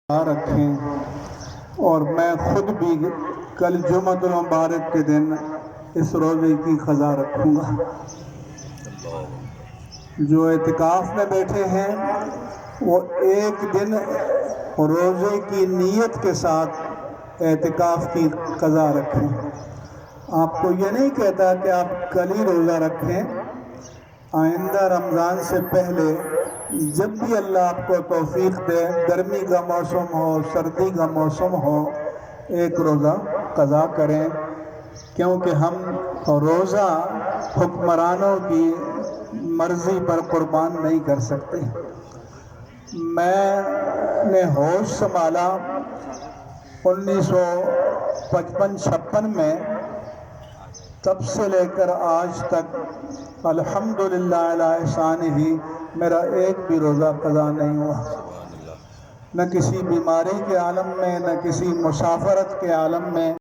رکھیں، اور میں خود بھی کل جمعۃ المبارک کے دن اس روزے کی قضا رکھوں گا۔ جو اعتکاف میں بیٹھے ہیں وہ ایک دن روزے کی نیت کے ساتھ اعتکاف کی قضا رکھیں۔ آپ کو یہ نہیں کہتا کہ آپ کل ہی روزہ رکھیں، آئندہ رمضان سے پہلے جب بھی اللہ آپ کو توفیق دے، گرمی کا موسم ہو، سردی کا موسم ہو، ایک روزہ قضا کریں، کیونکہ ہم روزہ حکمرانوں کی مرضی پر قربان نہیں کر سکتے۔ میں نے ہوش سنبھالا 1955-56 میں، تب سے لے کر آج تک الحمدللہ علی احسانہ میرا ایک بھی روزہ قضا نہیں ہوا، نہ کسی بیماری کے عالم میں، نہ کسی مسافرت کے عالم میں۔